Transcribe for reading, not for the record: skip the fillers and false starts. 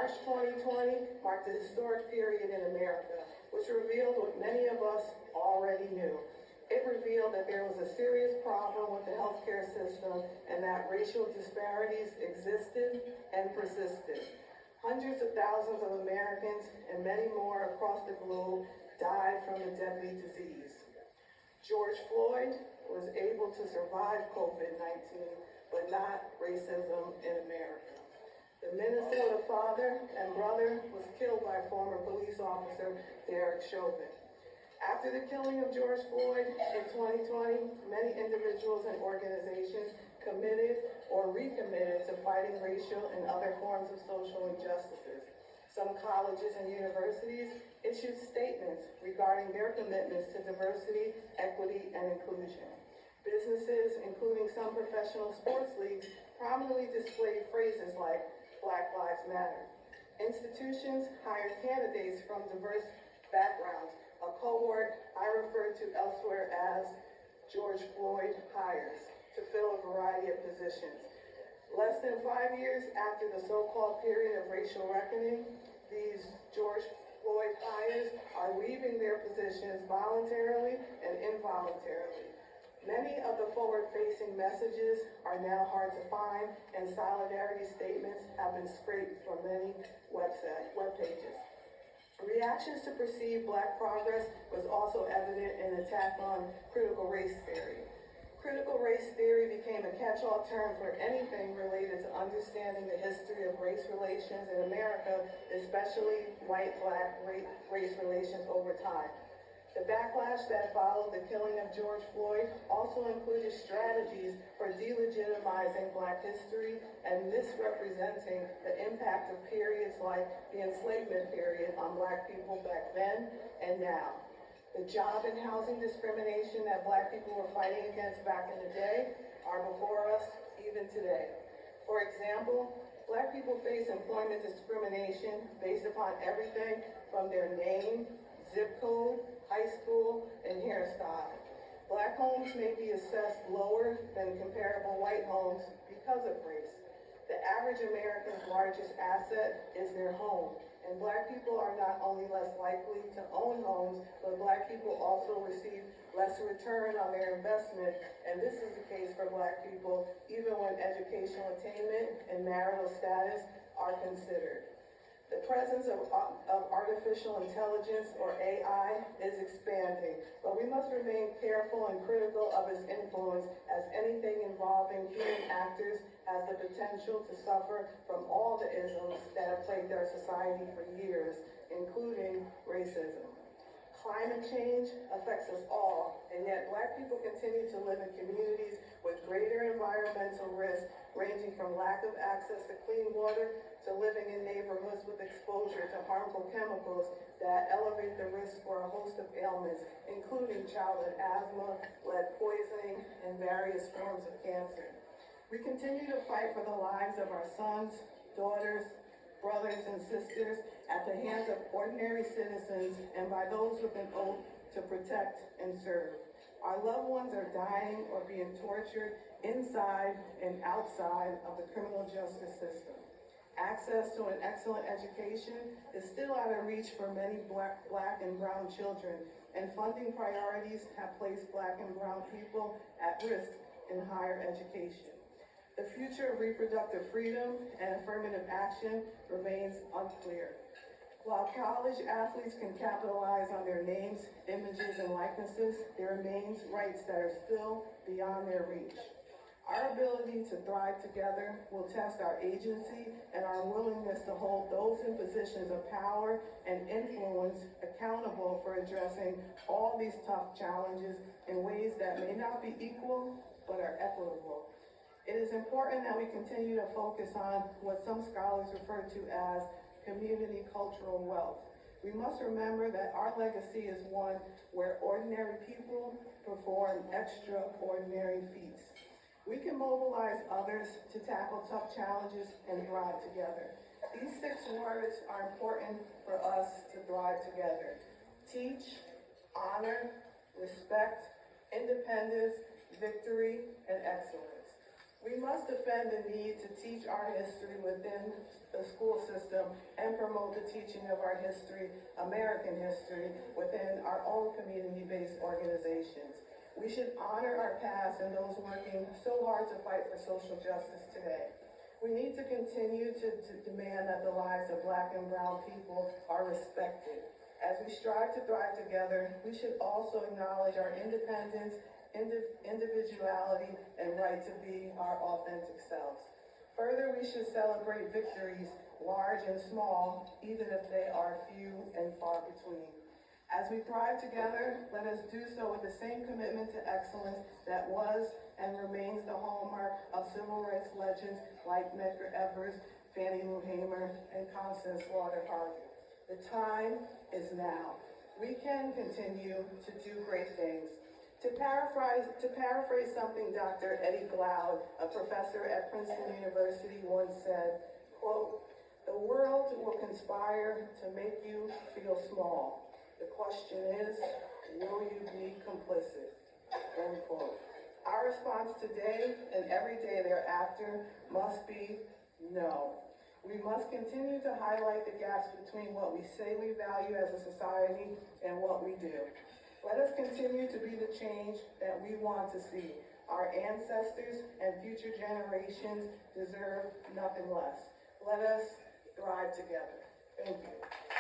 March 2020 marked a historic period in America, which revealed what many of us already knew. It revealed that there was a serious problem with the healthcare system and that racial disparities existed and persisted. Hundreds of thousands of Americans and many more across the globe died from the deadly disease. George Floyd was able to survive COVID-19, but not racism in America. The Minnesota father and brother was killed by former police officer Derek Chauvin. After the killing of George Floyd in 2020, many individuals and organizations committed or recommitted to fighting racial and other forms of social injustices. Some colleges and universities issued statements regarding their commitments to diversity, equity, and inclusion. Businesses, including some professional sports leagues, prominently displayed phrases like Black Lives Matter. Institutions hired candidates from diverse backgrounds, a cohort I refer to elsewhere as George Floyd hires, to fill a variety of positions. Less than 5 years after the so-called period of racial reckoning, these George Floyd hires are leaving their positions voluntarily and involuntarily. Many of the forward-facing messages are now hard to find, and solidarity statements have been scraped from many web pages. Reactions to perceived Black progress was also evident in the attack on critical race theory. Critical race theory became a catch-all term for anything related to understanding the history of race relations in America, especially white-Black race relations over time. The backlash that followed the killing of George Floyd also included strategies for delegitimizing Black history and misrepresenting the impact of periods like the enslavement period on Black people back then and now. The job and housing discrimination that Black people were fighting against back in the day are before us even today. For example, Black people face employment discrimination based upon everything from their name, zip code, high school, and hairstyle. Black homes may be assessed lower than comparable white homes because of race. The average American's largest asset is their home, and Black people are not only less likely to own homes, but Black people also receive less return on their investment, and this is the case for Black people even when educational attainment and marital status are considered. The presence of artificial intelligence, or AI, is expanding, but we must remain careful and critical of its influence, as anything involving human actors has the potential to suffer from all the isms that have plagued our society for years, including racism. Climate change affects us all, and yet Black people continue to live in communities with greater environmental risk, ranging from lack of access to clean water to living in neighborhoods with exposure to harmful chemicals that elevate the risk for a host of ailments, including childhood asthma, lead poisoning, and various forms of cancer. We continue to fight for the lives of our sons, daughters, brothers, and sisters at the hands of ordinary citizens and by those with an oath to protect and serve. Our loved ones are dying or being tortured inside and outside of the criminal justice system. Access to an excellent education is still out of reach for many Black and brown children, and funding priorities have placed Black and brown people at risk in higher education. The future of reproductive freedom and affirmative action remains unclear. While college athletes can capitalize on their names, images, and likenesses, there remains rights that are still beyond their reach. Our ability to thrive together will test our agency and our willingness to hold those in positions of power and influence accountable for addressing all these tough challenges in ways that may not be equal, but are equitable. It is important that we continue to focus on what some scholars refer to as community cultural wealth. We must remember that our legacy is one where ordinary people perform extraordinary feats. We can mobilize others to tackle tough challenges and thrive together. These 6 words are important for us to thrive together: teach, honor, respect, independence, victory, and excellence. We must defend the need to teach our history within the school system system and promote the teaching of our history, American history, within our own community-based organizations. We should honor our past and those working so hard to fight for social justice today. We need to continue to demand that the lives of Black and brown people are respected. As we strive to thrive together, we should also acknowledge our independence, individuality, and right to be our authentic selves. Further, we should celebrate victories, large and small, even if they are few and far between. As we thrive together, let us do so with the same commitment to excellence that was and remains the hallmark of civil rights legends like Medgar Evers, Fannie Lou Hamer, and Constance Slaughter Harvey. The time is now. We can continue to do great things. To paraphrase something Dr. Eddie Glaude, a professor at Princeton University, once said, quote, "The world will conspire to make you feel small. The question is, will you be complicit?" End quote. Our response today and every day thereafter must be no. We must continue to highlight the gaps between what we say we value as a society and what we do. Let us continue to be the change that we want to see. Our ancestors and future generations deserve nothing less. Let us thrive together. Thank you.